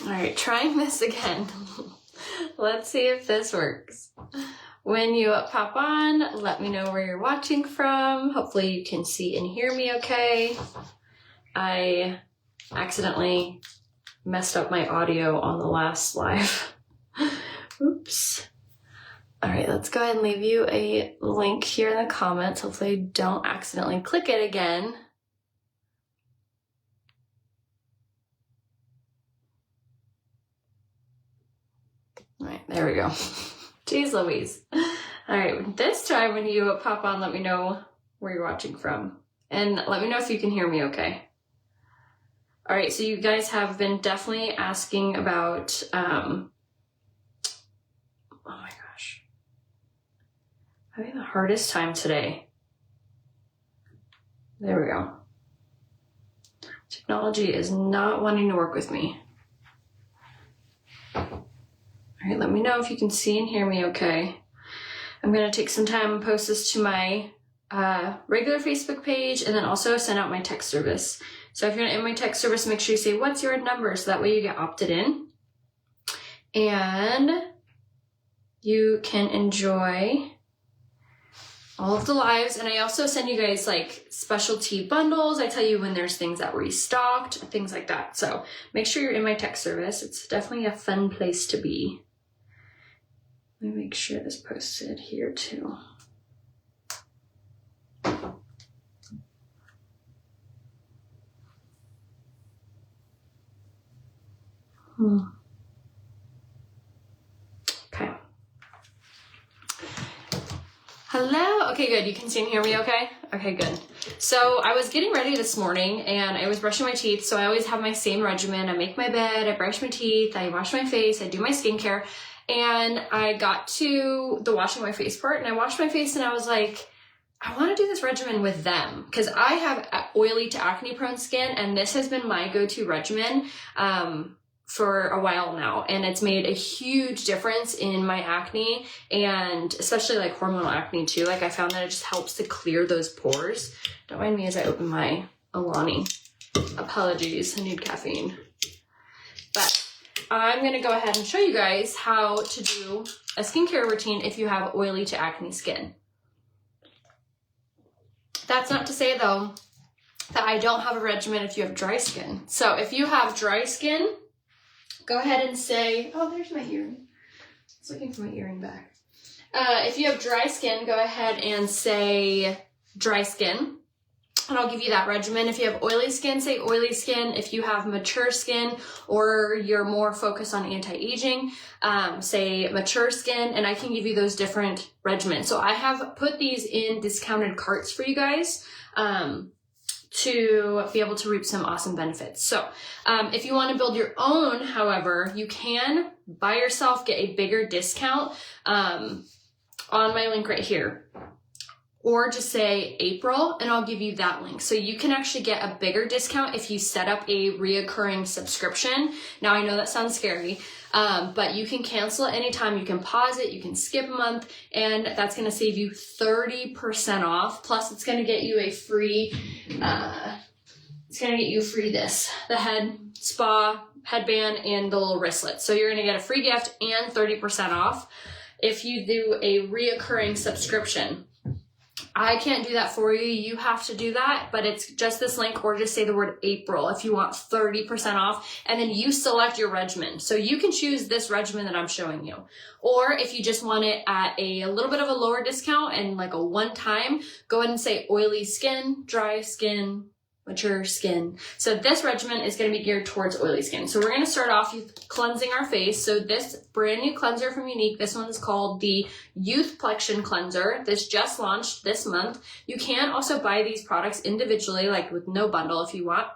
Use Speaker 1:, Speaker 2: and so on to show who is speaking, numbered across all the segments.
Speaker 1: All right, trying this again. Let's see if this works. When you pop on, let me know where you're watching from. Hopefully you can see and hear me okay. I accidentally messed up my audio on the last live. Oops. All right, let's go ahead and leave you a link here in the comments. Hopefully you don't accidentally click it again. All right, there we go. Jeez Louise. All right, this time when you pop on, let me know where you're watching from. And let me know if you can hear me okay. All right, so you guys have been definitely asking about, oh my gosh. I'm having the hardest time today. There we go. Technology is not wanting to work with me. All right, let me know if you can see and hear me okay. I'm gonna take some time and post this to my regular Facebook page and then also send out my text service. So if you're in my text service, make sure you say, what's your number? So that way you get opted in. And you can enjoy all of the lives. And I also send you guys like specialty bundles. I tell you when there's things that restocked, things like that. So make sure you're in my text service. It's definitely a fun place to be. Let me make sure this posted here too. Okay. Hello? Okay, good. You can see and hear me okay? Okay, good. So I was getting ready this morning and I was brushing my teeth. So I always have my same regimen. I make my bed, I brush my teeth, I wash my face, I do my skincare. And I got to the washing my face part and I washed my face and I was like, I want to do this regimen with them because I have oily to acne prone skin and this has been my go-to regimen for a while now. And it's made a huge difference in my acne and especially like hormonal acne too. Like I found that it just helps to clear those pores. Don't mind me as I open my Alani. Apologies, I need caffeine. But I'm gonna go ahead and show you guys how to do a skincare routine if you have oily to acne skin. That's not to say though that I don't have a regimen if you have dry skin. So if you have dry skin, go ahead and say, oh, there's my earring. I was looking for my earring back. If you have dry skin, go ahead and say dry skin. And I'll give you that regimen. If you have oily skin, say oily skin. If you have mature skin or you're more focused on anti-aging, say mature skin, and I can give you those different regimens. So I have put these in discounted carts for you guys to be able to reap some awesome benefits. So if you want to build your own, however, you can by yourself get a bigger discount on my link right here. Or just say April and I'll give you that link. So you can actually get a bigger discount if you set up a reoccurring subscription. Now I know that sounds scary, but you can cancel it anytime. You can pause it, you can skip a month, and that's gonna save you 30% off. Plus it's gonna get you a free, this, the head spa headband and the little wristlet. So you're gonna get a free gift and 30% off if you do a reoccurring subscription. I can't do that for you. You have to do that, but it's just this link or just say the word April if you want 30% off, and then you select your regimen. So you can choose this regimen that I'm showing you. Or if you just want it at a little bit of a lower discount and like a one-time, go ahead and say oily skin, dry skin, mature skin. So this regimen is going to be geared towards oily skin. So we're going to start off with cleansing our face. So this brand new cleanser from Unique, this one is called the Youth Plexion Cleanser. This just launched this month. You can also buy these products individually, like with no bundle if you want.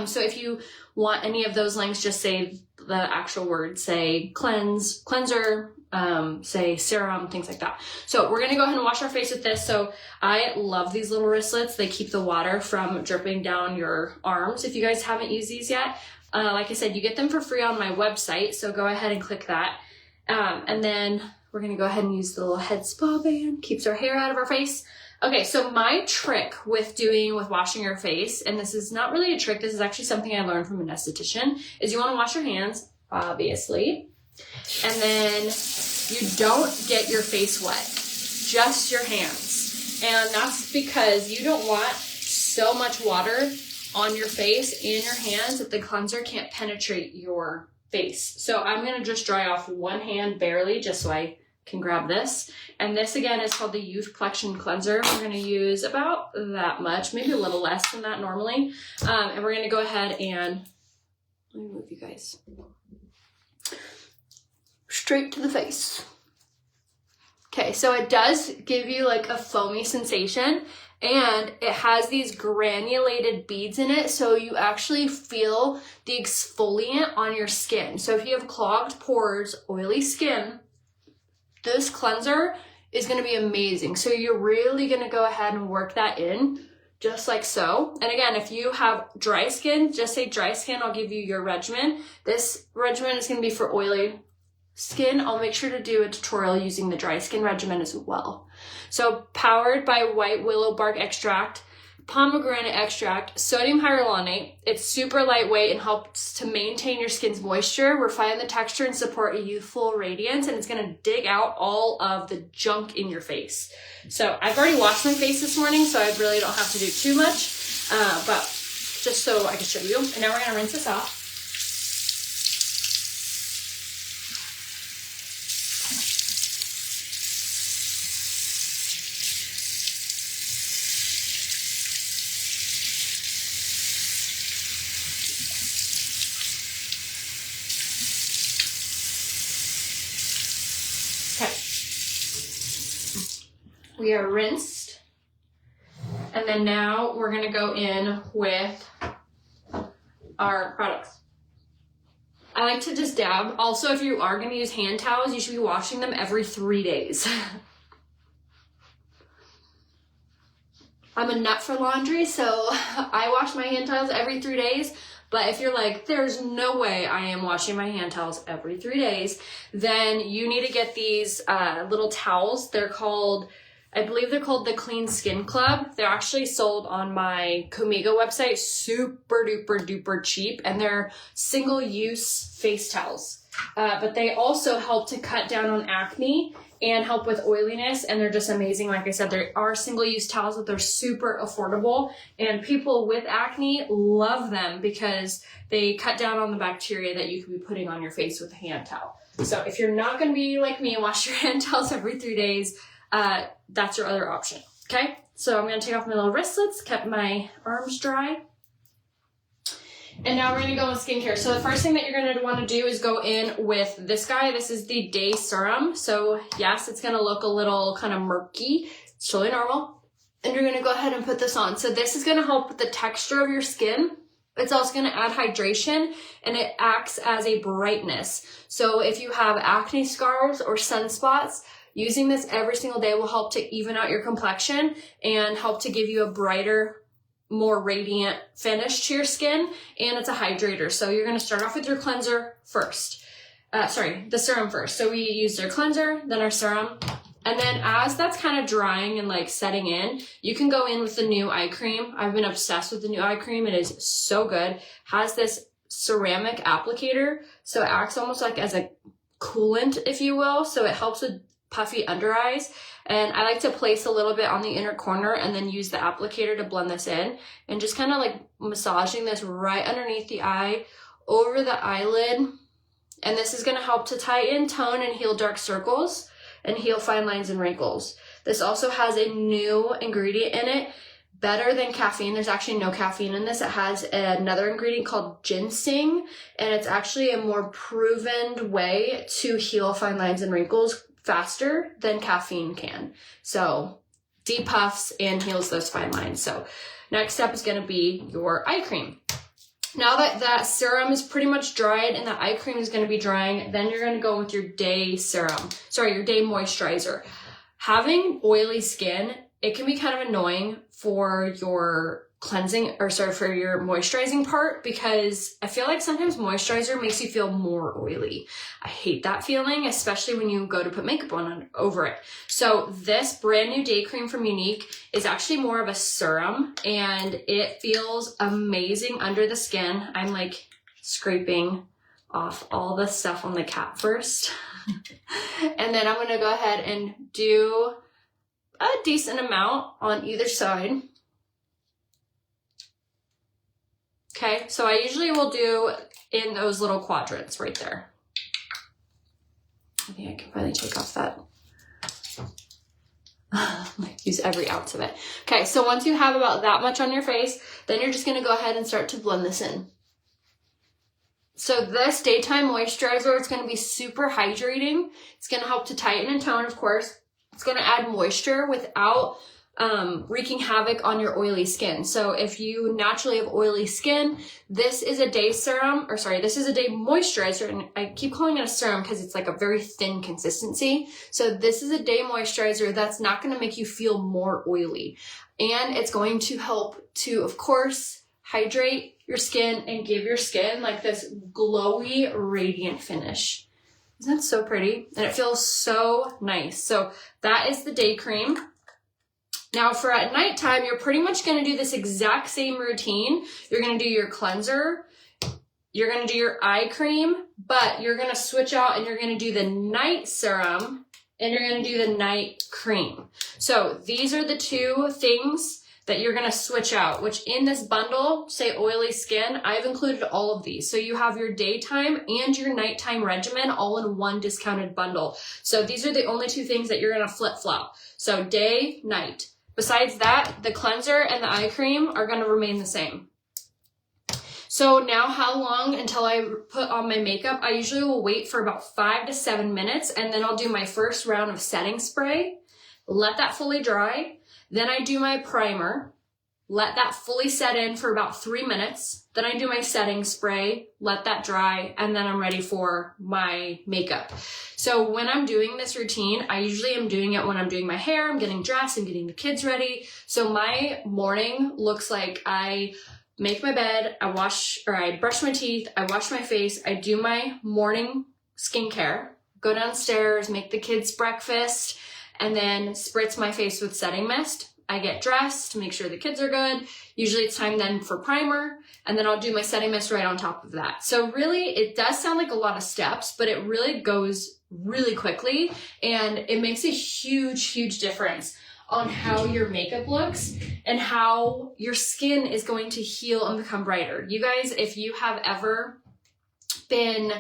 Speaker 1: So if you want any of those links, just say the actual word, say cleanser, say serum, things like that. So we're going to go ahead and wash our face with this. So I love these little wristlets. They keep the water from dripping down your arms. If you guys haven't used these yet, like I said, you get them for free on my website. So go ahead and click that. And then we're going to go ahead and use the little head spa band, keeps our hair out of our face. Okay, so my trick with washing your face, and this is not really a trick, this is actually something I learned from an esthetician, is you want to wash your hands, obviously, and then you don't get your face wet, just your hands. And that's because you don't want so much water on your face and your hands that the cleanser can't penetrate your face. So I'm going to just dry off one hand barely just so I can grab this. And this again is called the Youth Collection Cleanser. We're going to use about that much, maybe a little less than that normally. And we're going to go ahead and, let me move you guys. Straight to the face. Okay, so it does give you like a foamy sensation, and it has these granulated beads in it, so you actually feel the exfoliant on your skin. So if you have clogged pores, oily skin, this cleanser is going to be amazing. So you're really going to go ahead and work that in just like so. And again, if you have dry skin, just say dry skin, I'll give you your regimen. This regimen is going to be for oily skin. I'll make sure to do a tutorial using the dry skin regimen as well. So powered by white willow bark extract, pomegranate extract, sodium hyaluronate. It's super lightweight and helps to maintain your skin's moisture, refine the texture, and support a youthful radiance. And it's going to dig out all of the junk in your face. So I've already washed my face this morning, so I really don't have to do too much, but just so I can show you. And now we're going to rinse this off. We are rinsed, and then now we're going to go in with our products. I like to just dab. Also, if you are going to use hand towels, you should be washing them every 3 days. I'm a nut for laundry, so I wash my hand towels every 3 days. But if you're like, there's no way I am washing my hand towels every 3 days, then you need to get these little towels. They're called, I believe they're called the Clean Skin Club. They're actually sold on my Comigo website, super duper duper cheap, and they're single-use face towels. But they also help to cut down on acne and help with oiliness, and they're just amazing. Like I said, there are single-use towels, but they're super affordable, and people with acne love them because they cut down on the bacteria that you could be putting on your face with a hand towel. So if you're not going to be like me and wash your hand towels every 3 days, that's your other option. Okay, so I'm going to take off my little wristlets, kept my arms dry. And now we're going to go with skincare. So the first thing that you're going to want to do is go in with this guy. This is the Day Serum. So yes, it's going to look a little kind of murky. It's totally normal. And you're going to go ahead and put this on. So this is going to help with the texture of your skin. It's also going to add hydration, and it acts as a brightness. So if you have acne scars or sunspots, using this every single day will help to even out your complexion and help to give you a brighter, more radiant finish to your skin, and it's a hydrator. So you're going to start off with your cleanser first. The serum first. So we used our cleanser, then our serum, and then as that's kind of drying and like setting in, you can go in with the new eye cream. I've been obsessed with the new eye cream. It is so good. Has this ceramic applicator, so it acts almost like as a coolant, if you will. So it helps with puffy under eyes, and I like to place a little bit on the inner corner and then use the applicator to blend this in, and just kind of like massaging this right underneath the eye, over the eyelid. And this is going to help to tighten, tone, and heal dark circles and heal fine lines and wrinkles. This also has a new ingredient in it, better than caffeine. There's actually no caffeine in this. It has another ingredient called ginseng, and it's actually a more proven way to heal fine lines and wrinkles faster than caffeine can. So depuffs and heals those fine lines. So next step is going to be your eye cream. Now that that serum is pretty much dried and the eye cream is going to be drying, then you're going to go with your day serum. Your day moisturizer. Having oily skin, it can be kind of annoying for your cleansing, or sorry, for your moisturizing part, because I feel like sometimes moisturizer makes you feel more oily. I hate that feeling, especially when you go to put makeup on over it. So this brand new day cream from Younique is actually more of a serum, and it feels amazing under the skin. I'm like scraping off all the stuff on the cap first. And then I'm gonna go ahead and do a decent amount on either side. Okay, so I usually will do in those little quadrants right there. I think I can finally take off that. Use every ounce of it. Okay, so once you have about that much on your face, then you're just gonna go ahead and start to blend this in. So this daytime moisturizer, it's gonna be super hydrating. It's gonna help to tighten and tone, of course. It's gonna add moisture without wreaking havoc on your oily skin. So if you naturally have oily skin, this is a day serum, or sorry, this is a day moisturizer, and I keep calling it a serum because it's like a very thin consistency. So this is a day moisturizer that's not going to make you feel more oily, and it's going to help to, of course, hydrate your skin and give your skin like this glowy, radiant finish. Isn't that so pretty? And it feels so nice. So that is the day cream. Now for at nighttime, you're pretty much going to do this exact same routine. You're going to do your cleanser, you're going to do your eye cream, but you're going to switch out and you're going to do the night serum and you're going to do the night cream. So these are the two things that you're going to switch out, which in this bundle, say oily skin, I've included all of these. So you have your daytime and your nighttime regimen all in one discounted bundle. So these are the only two things that you're going to flip-flop. So day, night. Besides that, the cleanser and the eye cream are going to remain the same. So now how long until I put on my makeup? I usually will wait for about 5 to 7 minutes, and then I'll do my first round of setting spray, let that fully dry. Then I do my primer, let that fully set in for about 3 minutes. Then I do my setting spray, let that dry, and then I'm ready for my makeup. So when I'm doing this routine, I usually am doing it when I'm doing my hair, I'm getting dressed, I'm getting the kids ready. So my morning looks like I make my bed, I brush my teeth, I wash my face, I do my morning skincare, go downstairs, make the kids breakfast, and then spritz my face with setting mist. I get dressed, make sure the kids are good. Usually it's time then for primer, and then I'll do my setting mist right on top of that. So really, it does sound like a lot of steps, but it really goes really quickly, and it makes a huge, huge difference on how your makeup looks and how your skin is going to heal and become brighter. You guys, if you have ever been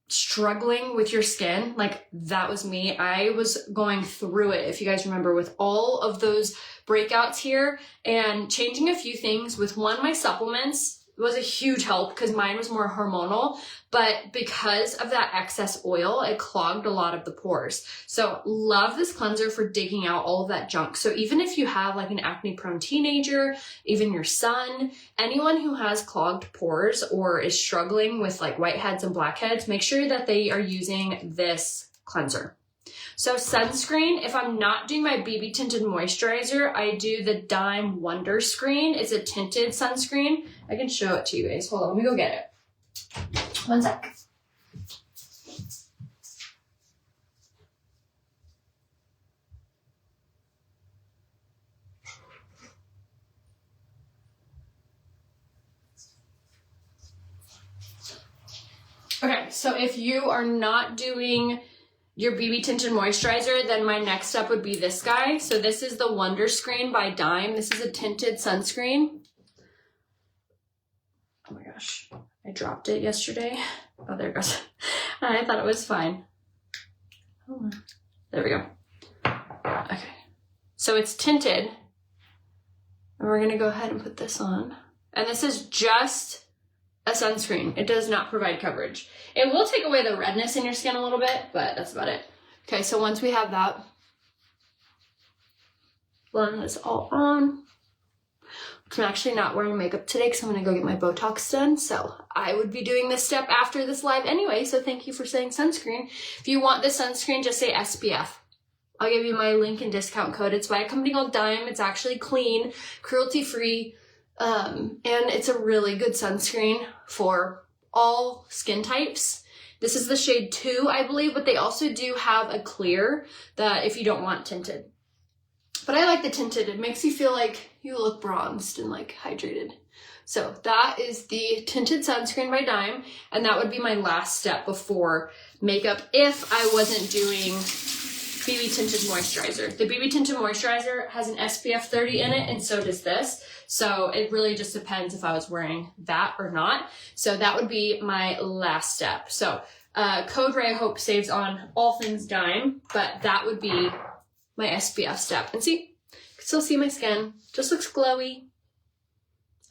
Speaker 1: struggling with your skin, like that was me. I was going through it, if you guys remember, with all of those breakouts here, and changing a few things with my supplements was a huge help because mine was more hormonal, but because of that excess oil, it clogged a lot of the pores. So love this cleanser for digging out all of that junk. So even if you have like an acne prone teenager, even your son, anyone who has clogged pores or is struggling with like whiteheads and blackheads, make sure that they are using this cleanser. So sunscreen, if I'm not doing my BB tinted moisturizer, I do the Dime Wonder Screen. It's a tinted sunscreen. I can show it to you guys. Hold on, let me go get it. One sec. Okay, so if you are not doing your BB tinted moisturizer, then my next step would be this guy. So this is the Wonder Screen by Dime. This is a tinted sunscreen. Oh my gosh, I dropped it yesterday. Oh, there it goes. I thought it was fine. Hold on. There we go. Okay, so it's tinted. And we're gonna go ahead and put this on. And this is just a sunscreen. It does not provide coverage. It will take away the redness in your skin a little bit, but that's about it. Okay, so once we have that, blend this all on. I'm actually not wearing makeup today because I'm gonna go get my Botox done. So I would be doing this step after this live anyway, so thank you for saying sunscreen. If you want this sunscreen, just say SPF. I'll give you my link and discount code. It's by a company called Dime. It's actually clean, cruelty-free, and it's a really good sunscreen for all skin types. This is the shade 2, I believe, but they also do have a clear that if you don't want tinted. But I like the tinted. It makes you feel like you look bronzed and like hydrated. So that is the tinted sunscreen by Dime, and that would be my last step before makeup if I wasn't doing BB tinted moisturizer. The BB tinted moisturizer has an SPF 30 in it, and so does this. So it really just depends if I was wearing that or not. So that would be my last step. So code RayaHope saves on all things Dime, but that would be my SPF step. And see, you can still see my skin, just looks glowy.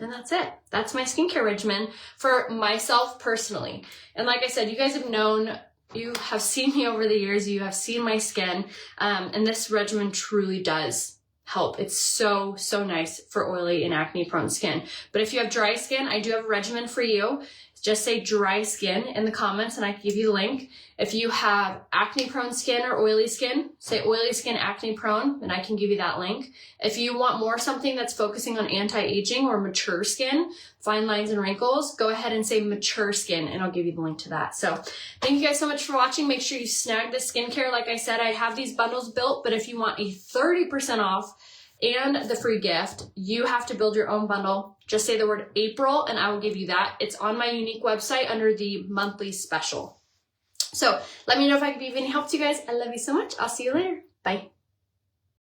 Speaker 1: And that's it. That's my skincare regimen for myself personally. And like I said, you guys have known, you have seen me over the years, you have seen my skin, and this regimen truly does help. It's so, so nice for oily and acne prone skin. But if you have dry skin, I do have a regimen for you. Just say dry skin in the comments and I can give you the link. If you have acne prone skin or oily skin, say oily skin, acne prone, and I can give you that link. If you want more something that's focusing on anti-aging or mature skin, fine lines and wrinkles, go ahead and say mature skin and I'll give you the link to that. So thank you guys so much for watching. Make sure you snag the skincare. Like I said, I have these bundles built, but if you want a 30% off and the free gift, you have to build your own bundle. Just say the word April and I will give you that. It's on my unique website under the monthly special. So let me know if I can be of any help to you guys. I love you so much. I'll see you later. Bye.